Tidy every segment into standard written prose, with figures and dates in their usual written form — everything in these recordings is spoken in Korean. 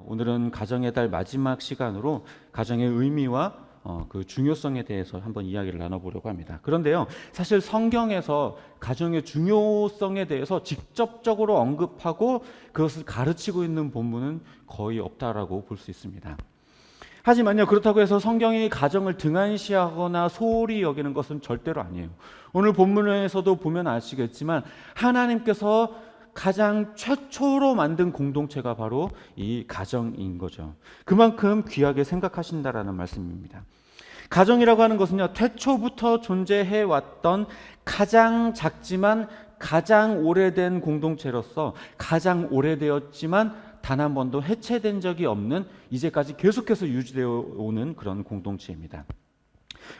오늘은 가정의 달 마지막 시간으로 가정의 의미와 그 중요성에 대해서 한번 이야기를 나눠보려고 합니다. 그런데요, 사실 성경에서 가정의 중요성에 대해서 직접적으로 언급하고 그것을 가르치고 있는 본문은 거의 없다라고 볼 수 있습니다. 하지만요, 그렇다고 해서 성경이 가정을 등한시하거나 소홀히 여기는 것은 절대로 아니에요. 오늘 본문에서도 보면 아시겠지만 하나님께서 가장 최초로 만든 공동체가 바로 이 가정인 거죠. 그만큼 귀하게 생각하신다라는 말씀입니다. 가정이라고 하는 것은요, 태초부터 존재해 왔던 가장 작지만 가장 오래된 공동체로서 가장 오래되었지만 단 한 번도 해체된 적이 없는, 이제까지 계속해서 유지되어 오는 그런 공동체입니다.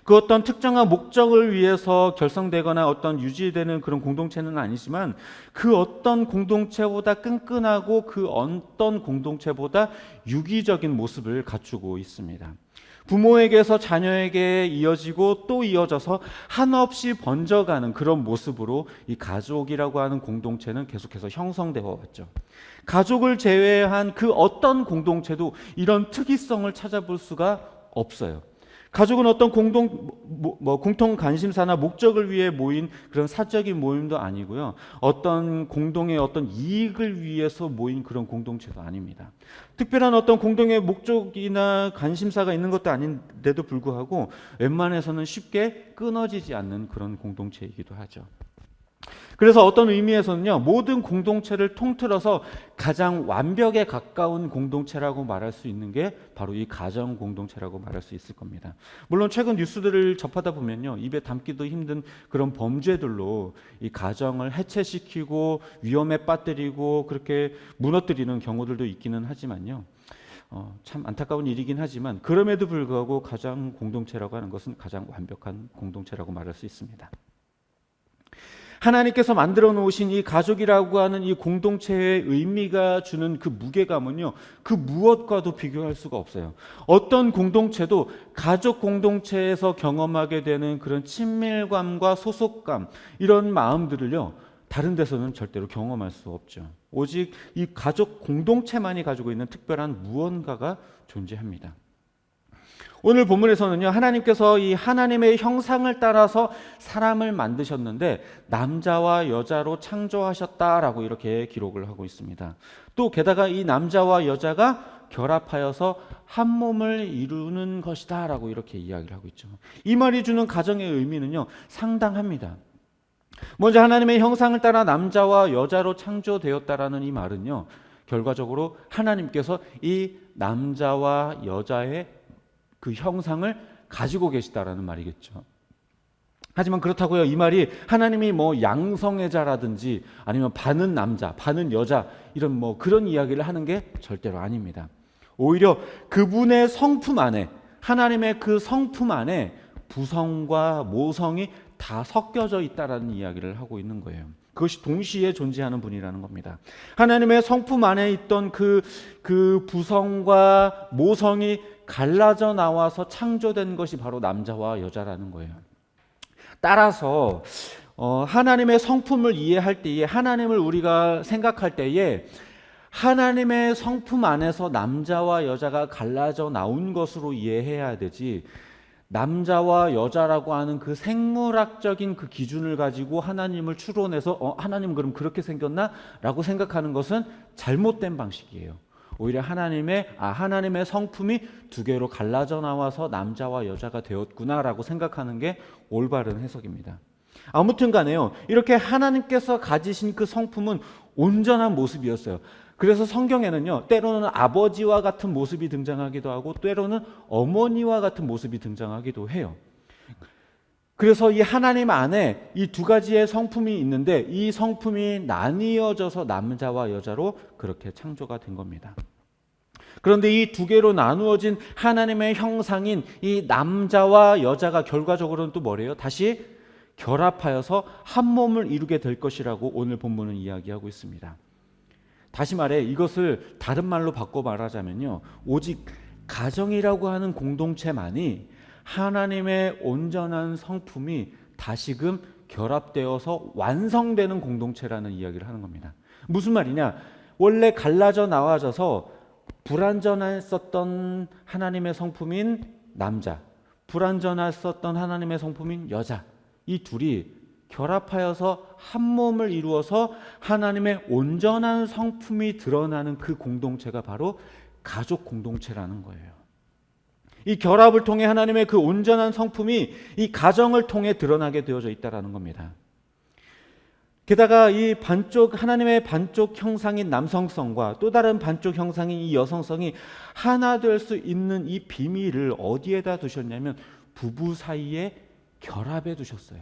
그 어떤 특정한 목적을 위해서 결성되거나 어떤 유지되는 그런 공동체는 아니지만 그 어떤 공동체보다 끈끈하고 그 어떤 공동체보다 유기적인 모습을 갖추고 있습니다. 부모에게서 자녀에게 이어지고 또 이어져서 한없이 번져가는 그런 모습으로 이 가족이라고 하는 공동체는 계속해서 형성되어 왔죠. 가족을 제외한 그 어떤 공동체도 이런 특이성을 찾아볼 수가 없어요. 가족은 어떤 공통 관심사나 목적을 위해 모인 그런 사적인 모임도 아니고요. 어떤 공동의 어떤 이익을 위해서 모인 그런 공동체도 아닙니다. 특별한 어떤 공동의 목적이나 관심사가 있는 것도 아닌데도 불구하고 웬만해서는 쉽게 끊어지지 않는 그런 공동체이기도 하죠. 그래서 어떤 의미에서는요, 모든 공동체를 통틀어서 가장 완벽에 가까운 공동체라고 말할 수 있는 게 바로 이 가정 공동체라고 말할 수 있을 겁니다. 물론 최근 뉴스들을 접하다 보면요, 입에 담기도 힘든 그런 범죄들로 이 가정을 해체시키고 위험에 빠뜨리고 그렇게 무너뜨리는 경우들도 있기는 하지만요, 참 안타까운 일이긴 하지만 그럼에도 불구하고 가정 공동체라고 하는 것은 가장 완벽한 공동체라고 말할 수 있습니다. 하나님께서 만들어 놓으신 이 가족이라고 하는 이 공동체의 의미가 주는 그 무게감은요, 그 무엇과도 비교할 수가 없어요. 어떤 공동체도 가족 공동체에서 경험하게 되는 그런 친밀감과 소속감, 이런 마음들을요, 다른 데서는 절대로 경험할 수 없죠. 오직 이 가족 공동체만이 가지고 있는 특별한 무언가가 존재합니다. 오늘 본문에서는요, 하나님께서 이 하나님의 형상을 따라서 사람을 만드셨는데 남자와 여자로 창조하셨다라고 이렇게 기록을 하고 있습니다. 또 게다가 이 남자와 여자가 결합하여서 한 몸을 이루는 것이다 라고 이렇게 이야기를 하고 있죠. 이 말이 주는 가정의 의미는요, 상당합니다. 먼저 하나님의 형상을 따라 남자와 여자로 창조되었다라는 이 말은요, 결과적으로 하나님께서 이 남자와 여자의 그 형상을 가지고 계시다라는 말이겠죠. 하지만 그렇다고요, 이 말이 하나님이 양성애자라든지 아니면 반은 남자, 반은 여자 이런 그런 이야기를 하는 게 절대로 아닙니다. 오히려 그분의 성품 안에, 하나님의 그 성품 안에 부성과 모성이 다 섞여져 있다라는 이야기를 하고 있는 거예요. 그것이 동시에 존재하는 분이라는 겁니다. 하나님의 성품 안에 있던 그 부성과 모성이 갈라져 나와서 창조된 것이 바로 남자와 여자라는 거예요. 따라서 하나님의 성품을 이해할 때에, 하나님을 우리가 생각할 때에 하나님의 성품 안에서 남자와 여자가 갈라져 나온 것으로 이해해야 되지, 남자와 여자라고 하는 그 생물학적인 그 기준을 가지고 하나님을 추론해서 하나님 그럼 그렇게 생겼나? 라고 생각하는 것은 잘못된 방식이에요. 오히려 하나님의 성품이 두 개로 갈라져 나와서 남자와 여자가 되었구나라고 생각하는 게 올바른 해석입니다. 아무튼 간에요, 이렇게 하나님께서 가지신 그 성품은 온전한 모습이었어요. 그래서 성경에는요, 때로는 아버지와 같은 모습이 등장하기도 하고 때로는 어머니와 같은 모습이 등장하기도 해요. 그래서 이 하나님 안에 이 두 가지의 성품이 있는데 이 성품이 나뉘어져서 남자와 여자로 그렇게 창조가 된 겁니다. 그런데 이 두 개로 나누어진 하나님의 형상인 이 남자와 여자가 결과적으로는 또 뭐래요? 다시 결합하여서 한 몸을 이루게 될 것이라고 오늘 본문은 이야기하고 있습니다. 다시 말해 이것을 다른 말로 바꿔 말하자면요, 오직 가정이라고 하는 공동체만이 하나님의 온전한 성품이 다시금 결합되어서 완성되는 공동체라는 이야기를 하는 겁니다. 무슨 말이냐? 원래 갈라져 나와져서 불완전했었던 하나님의 성품인 남자, 불완전했었던 하나님의 성품인 여자, 이 둘이 결합하여서 한 몸을 이루어서 하나님의 온전한 성품이 드러나는 그 공동체가 바로 가족 공동체라는 거예요. 이 결합을 통해 하나님의 그 온전한 성품이 이 가정을 통해 드러나게 되어져 있다는 겁니다. 게다가 이 반쪽, 하나님의 반쪽 형상인 남성성과 또 다른 반쪽 형상인 이 여성성이 하나 될 수 있는 이 비밀을 어디에다 두셨냐면 부부 사이에 결합해 두셨어요.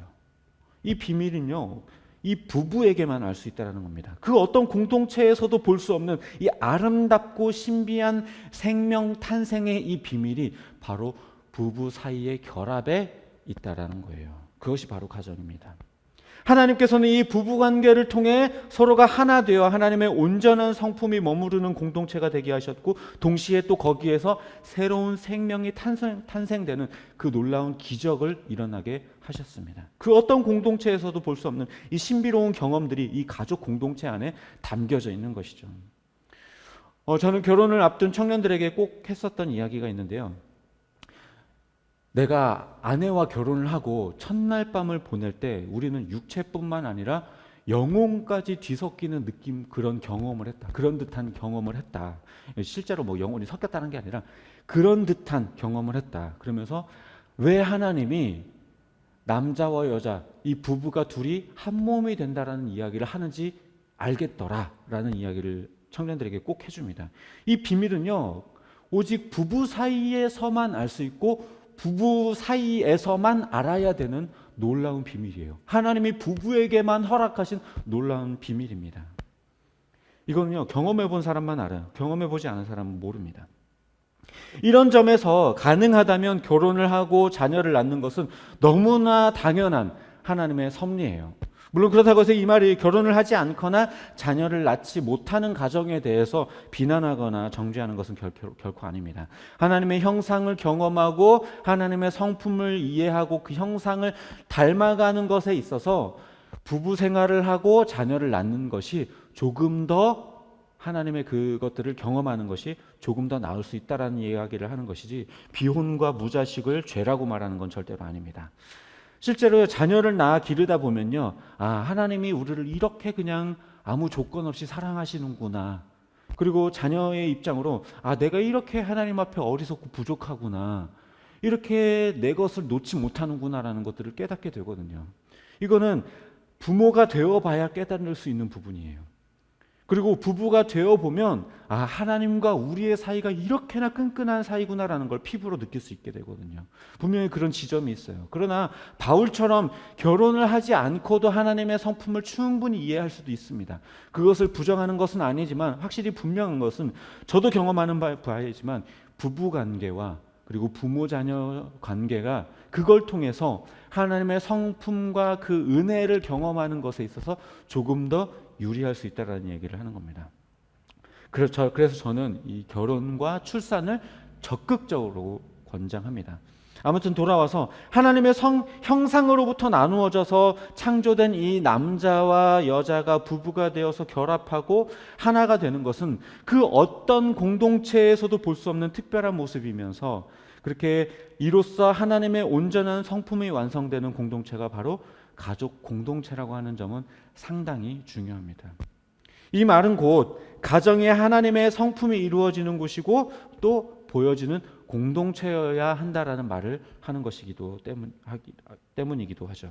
이 비밀은요, 이 부부에게만 알 수 있다는 겁니다. 그 어떤 공동체에서도 볼 수 없는 이 아름답고 신비한 생명 탄생의 이 비밀이 바로 부부 사이의 결합에 있다는 거예요. 그것이 바로 가정입니다. 하나님께서는 이 부부관계를 통해 서로가 하나 되어 하나님의 온전한 성품이 머무르는 공동체가 되게 하셨고, 동시에 또 거기에서 새로운 생명이 탄생되는 그 놀라운 기적을 일어나게 하셨습니다. 그 어떤 공동체에서도 볼 수 없는 이 신비로운 경험들이 이 가족 공동체 안에 담겨져 있는 것이죠. 저는 결혼을 앞둔 청년들에게 꼭 했었던 이야기가 있는데요. 내가 아내와 결혼을 하고 첫날 밤을 보낼 때 우리는 육체뿐만 아니라 영혼까지 뒤섞이는 느낌, 그런 경험을 했다. 그런 듯한 경험을 했다. 실제로 뭐 영혼이 섞였다는 게 아니라 그런 듯한 경험을 했다. 그러면서 왜 하나님이 남자와 여자, 이 부부가 둘이 한 몸이 된다라는 이야기를 하는지 알겠더라라는 이야기를 청년들에게 꼭 해줍니다. 이 비밀은요, 오직 부부 사이에서만 알 수 있고 부부 사이에서만 알아야 되는 놀라운 비밀이에요. 하나님이 부부에게만 허락하신 놀라운 비밀입니다. 이거는요, 경험해 본 사람만 알아요. 경험해 보지 않은 사람은 모릅니다. 이런 점에서 가능하다면 결혼을 하고 자녀를 낳는 것은 너무나 당연한 하나님의 섭리예요. 물론 그렇다고 해서 이 말이 결혼을 하지 않거나 자녀를 낳지 못하는 가정에 대해서 비난하거나 정죄하는 것은 결코 아닙니다. 하나님의 형상을 경험하고 하나님의 성품을 이해하고 그 형상을 닮아가는 것에 있어서 부부 생활을 하고 자녀를 낳는 것이 조금 더 하나님의 그것들을 경험하는 것이 조금 더 나을 수 있다라는 이야기를 하는 것이지, 비혼과 무자식을 죄라고 말하는 건 절대로 아닙니다. 실제로 자녀를 낳아 기르다 보면요, 하나님이 우리를 이렇게 그냥 아무 조건 없이 사랑하시는구나. 그리고 자녀의 입장으로 내가 이렇게 하나님 앞에 어리석고 부족하구나. 이렇게 내 것을 놓지 못하는구나라는 것들을 깨닫게 되거든요. 이거는 부모가 되어봐야 깨달을 수 있는 부분이에요. 그리고 부부가 되어보면 하나님과 우리의 사이가 이렇게나 끈끈한 사이구나라는 걸 피부로 느낄 수 있게 되거든요. 분명히 그런 지점이 있어요. 그러나 바울처럼 결혼을 하지 않고도 하나님의 성품을 충분히 이해할 수도 있습니다. 그것을 부정하는 것은 아니지만 확실히 분명한 것은, 저도 경험하는 바이지만 부부관계와 그리고 부모-자녀 관계가 그걸 통해서 하나님의 성품과 그 은혜를 경험하는 것에 있어서 조금 더 유리할 수 있다는 얘기를 하는 겁니다. 그래서 저는 이 결혼과 출산을 적극적으로 권장합니다. 아무튼 돌아와서 하나님의 형상으로부터 나누어져서 창조된 이 남자와 여자가 부부가 되어서 결합하고 하나가 되는 것은 그 어떤 공동체에서도 볼 수 없는 특별한 모습이면서, 그렇게 이로써 하나님의 온전한 성품이 완성되는 공동체가 바로 가족 공동체라고 하는 점은 상당히 중요합니다. 이 말은 곧 가정에 하나님의 성품이 이루어지는 곳이고 또 보여지는 공동체여야 한다라는 말을 하는 것이기도 때문이기도 하죠.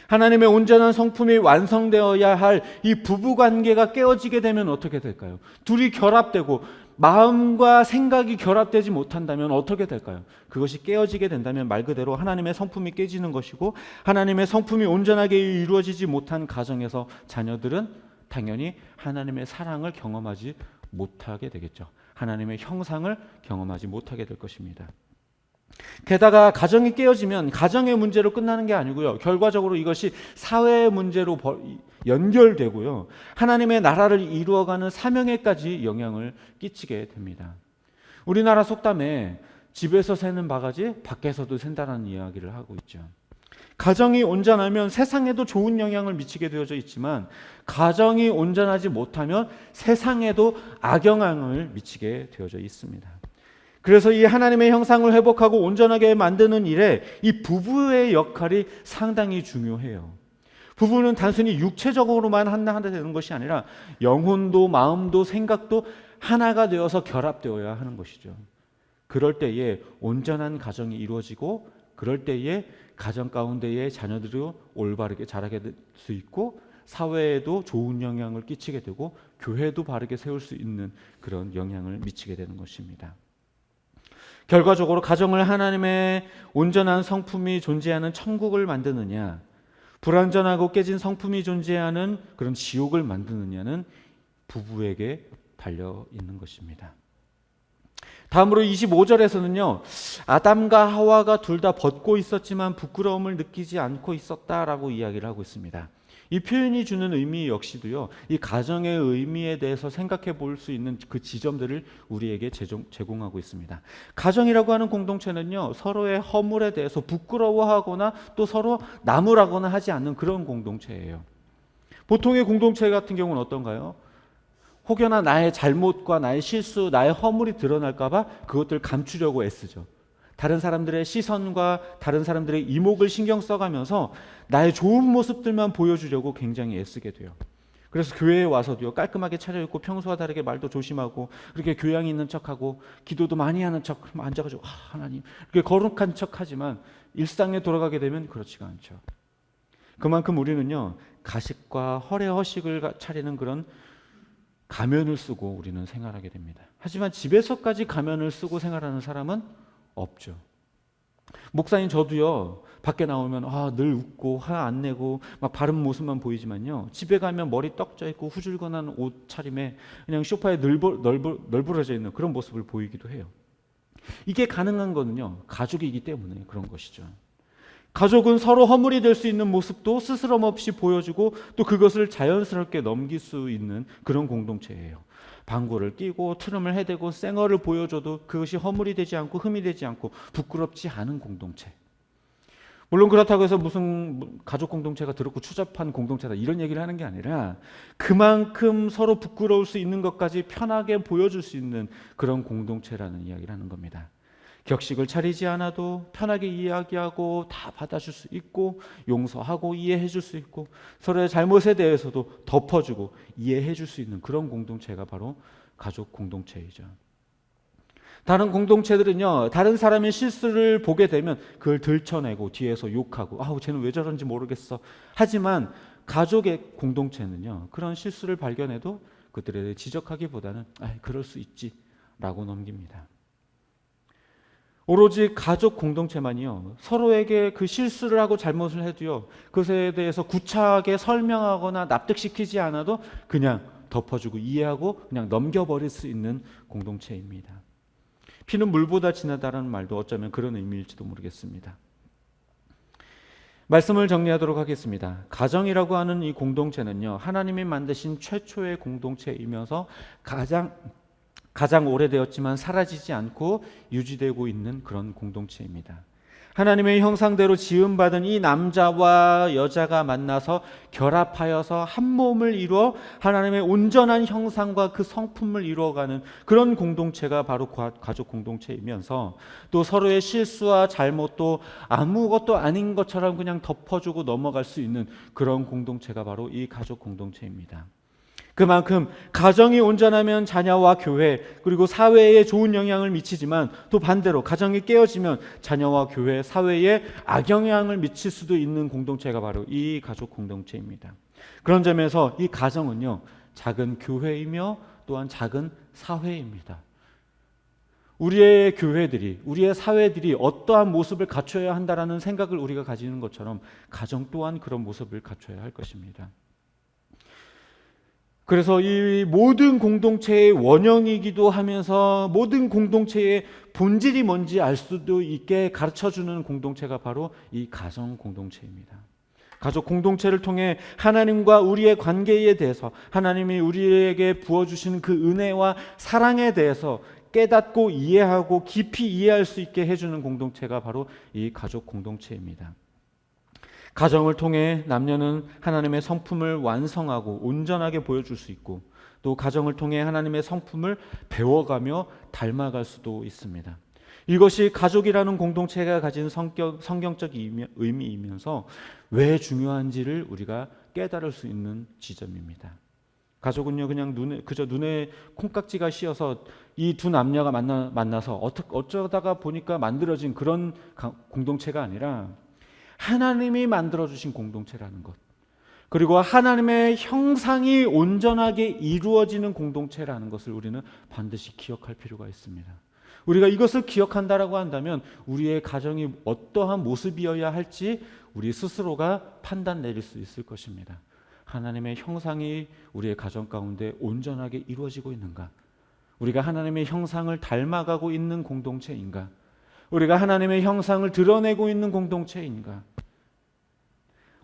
하나님의 온전한 성품이 완성되어야 할 이 부부관계가 깨어지게 되면 어떻게 될까요? 둘이 결합되고 마음과 생각이 결합되지 못한다면 어떻게 될까요? 그것이 깨어지게 된다면 말 그대로 하나님의 성품이 깨지는 것이고, 하나님의 성품이 온전하게 이루어지지 못한 가정에서 자녀들은 당연히 하나님의 사랑을 경험하지 못하게 되겠죠. 하나님의 형상을 경험하지 못하게 될 것입니다. 게다가 가정이 깨어지면 가정의 문제로 끝나는 게 아니고요, 결과적으로 이것이 사회의 문제로 연결되고요, 하나님의 나라를 이루어가는 사명에까지 영향을 끼치게 됩니다. 우리나라 속담에 집에서 새는 바가지 밖에서도 샌다는 이야기를 하고 있죠. 가정이 온전하면 세상에도 좋은 영향을 미치게 되어져 있지만 가정이 온전하지 못하면 세상에도 악영향을 미치게 되어져 있습니다. 그래서 이 하나님의 형상을 회복하고 온전하게 만드는 일에 이 부부의 역할이 상당히 중요해요. 부부는 단순히 육체적으로만 하나 되는 것이 아니라 영혼도 마음도 생각도 하나가 되어서 결합되어야 하는 것이죠. 그럴 때에 온전한 가정이 이루어지고 그럴 때에 가정 가운데의 자녀들이 올바르게 자라게 될 수 있고 사회에도 좋은 영향을 끼치게 되고 교회도 바르게 세울 수 있는 그런 영향을 미치게 되는 것입니다. 결과적으로 가정을 하나님의 온전한 성품이 존재하는 천국을 만드느냐, 불완전하고 깨진 성품이 존재하는 그런 지옥을 만드느냐는 부부에게 달려 있는 것입니다. 다음으로 25절에서는요. 아담과 하와가 둘 다 벗고 있었지만 부끄러움을 느끼지 않고 있었다라고 이야기를 하고 있습니다. 이 표현이 주는 의미 역시도요. 이 가정의 의미에 대해서 생각해 볼 수 있는 그 지점들을 우리에게 제공하고 있습니다. 가정이라고 하는 공동체는요. 서로의 허물에 대해서 부끄러워하거나 또 서로 나무라거나 하지 않는 그런 공동체예요. 보통의 공동체 같은 경우는 어떤가요? 혹여나 나의 잘못과 나의 실수, 나의 허물이 드러날까 봐 그것들을 감추려고 애쓰죠. 다른 사람들의 시선과 다른 사람들의 이목을 신경 써가면서 나의 좋은 모습들만 보여주려고 굉장히 애쓰게 돼요. 그래서 교회에 와서도요, 깔끔하게 차려입고 평소와 다르게 말도 조심하고 그렇게 교양이 있는 척하고 기도도 많이 하는 척 앉아가지고 하나님 이렇게 거룩한 척하지만 일상에 돌아가게 되면 그렇지가 않죠. 그만큼 우리는요, 가식과 헐의 허식을 차리는 그런 가면을 쓰고 우리는 생활하게 됩니다. 하지만 집에서까지 가면을 쓰고 생활하는 사람은 없죠. 목사님 저도요, 밖에 나오면 늘 웃고 화 안 내고 막 바른 모습만 보이지만요, 집에 가면 머리 떡져 있고 후줄근한 옷 차림에 그냥 소파에 널브러져 있는 그런 모습을 보이기도 해요. 이게 가능한 거는요, 가족이기 때문에 그런 것이죠. 가족은 서로 허물이 될 수 있는 모습도 스스럼 없이 보여주고 또 그것을 자연스럽게 넘길 수 있는 그런 공동체예요. 방구를 끼고 트름을 해대고 쌩얼을 보여줘도 그것이 허물이 되지 않고 흠이 되지 않고 부끄럽지 않은 공동체. 물론 그렇다고 해서 무슨 가족 공동체가 더럽고 추잡한 공동체다 이런 얘기를 하는 게 아니라 그만큼 서로 부끄러울 수 있는 것까지 편하게 보여줄 수 있는 그런 공동체라는 이야기를 하는 겁니다. 격식을 차리지 않아도 편하게 이야기하고 다 받아줄 수 있고 용서하고 이해해 줄 수 있고 서로의 잘못에 대해서도 덮어주고 이해해 줄 수 있는 그런 공동체가 바로 가족 공동체이죠. 다른 공동체들은요, 다른 사람의 실수를 보게 되면 그걸 들춰내고 뒤에서 욕하고 쟤는 왜 저런지 모르겠어. 하지만 가족의 공동체는요, 그런 실수를 발견해도 그들에 대해 지적하기보다는 그럴 수 있지 라고 넘깁니다. 오로지 가족 공동체만이요, 서로에게 그 실수를 하고 잘못을 해도요, 그것에 대해서 구차하게 설명하거나 납득시키지 않아도 그냥 덮어주고 이해하고 그냥 넘겨버릴 수 있는 공동체입니다. 피는 물보다 진하다는 말도 어쩌면 그런 의미일지도 모르겠습니다. 말씀을 정리하도록 하겠습니다. 가정이라고 하는 이 공동체는요, 하나님이 만드신 최초의 공동체이면서 가장 오래되었지만 사라지지 않고 유지되고 있는 그런 공동체입니다. 하나님의 형상대로 지음받은 이 남자와 여자가 만나서 결합하여서 한 몸을 이루어 하나님의 온전한 형상과 그 성품을 이루어가는 그런 공동체가 바로 가족 공동체이면서 또 서로의 실수와 잘못도 아무것도 아닌 것처럼 그냥 덮어주고 넘어갈 수 있는 그런 공동체가 바로 이 가족 공동체입니다. 그만큼 가정이 온전하면 자녀와 교회 그리고 사회에 좋은 영향을 미치지만 또 반대로 가정이 깨어지면 자녀와 교회, 사회에 악영향을 미칠 수도 있는 공동체가 바로 이 가족 공동체입니다. 그런 점에서 이 가정은요, 작은 교회이며 또한 작은 사회입니다. 우리의 교회들이, 우리의 사회들이 어떠한 모습을 갖춰야 한다라는 생각을 우리가 가지는 것처럼 가정 또한 그런 모습을 갖춰야 할 것입니다. 그래서 이 모든 공동체의 원형이기도 하면서 모든 공동체의 본질이 뭔지 알 수도 있게 가르쳐주는 공동체가 바로 이 가정 공동체입니다. 가족 공동체를 통해 하나님과 우리의 관계에 대해서 하나님이 우리에게 부어주신 그 은혜와 사랑에 대해서 깨닫고 이해하고 깊이 이해할 수 있게 해주는 공동체가 바로 이 가족 공동체입니다. 가정을 통해 남녀는 하나님의 성품을 완성하고 온전하게 보여줄 수 있고, 또 가정을 통해 하나님의 성품을 배워가며 닮아갈 수도 있습니다. 이것이 가족이라는 공동체가 가진 성경적 의미이면서 왜 중요한지를 우리가 깨달을 수 있는 지점입니다. 가족은요, 그냥 그저 눈에 콩깍지가 씌어서 이 두 남녀가 만나서 어쩌다가 보니까 만들어진 그런 공동체가 아니라 하나님이 만들어주신 공동체라는 것, 그리고 하나님의 형상이 온전하게 이루어지는 공동체라는 것을 우리는 반드시 기억할 필요가 있습니다. 우리가 이것을 기억한다라고 한다면 우리의 가정이 어떠한 모습이어야 할지 우리 스스로가 판단 내릴 수 있을 것입니다. 하나님의 형상이 우리의 가정 가운데 온전하게 이루어지고 있는가? 우리가 하나님의 형상을 닮아가고 있는 공동체인가? 우리가 하나님의 형상을 드러내고 있는 공동체인가?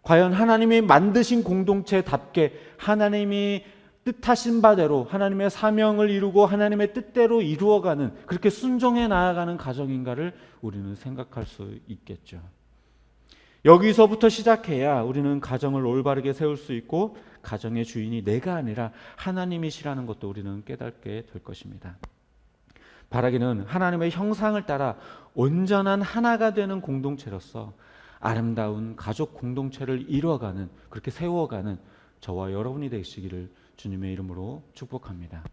과연 하나님이 만드신 공동체답게 하나님이 뜻하신 바대로 하나님의 사명을 이루고 하나님의 뜻대로 이루어가는, 그렇게 순종해 나아가는 가정인가를 우리는 생각할 수 있겠죠. 여기서부터 시작해야 우리는 가정을 올바르게 세울 수 있고 가정의 주인이 내가 아니라 하나님이시라는 것도 우리는 깨닫게 될 것입니다. 바라기는 하나님의 형상을 따라 온전한 하나가 되는 공동체로서 아름다운 가족 공동체를 이루어가는, 그렇게 세워가는 저와 여러분이 되시기를 주님의 이름으로 축복합니다.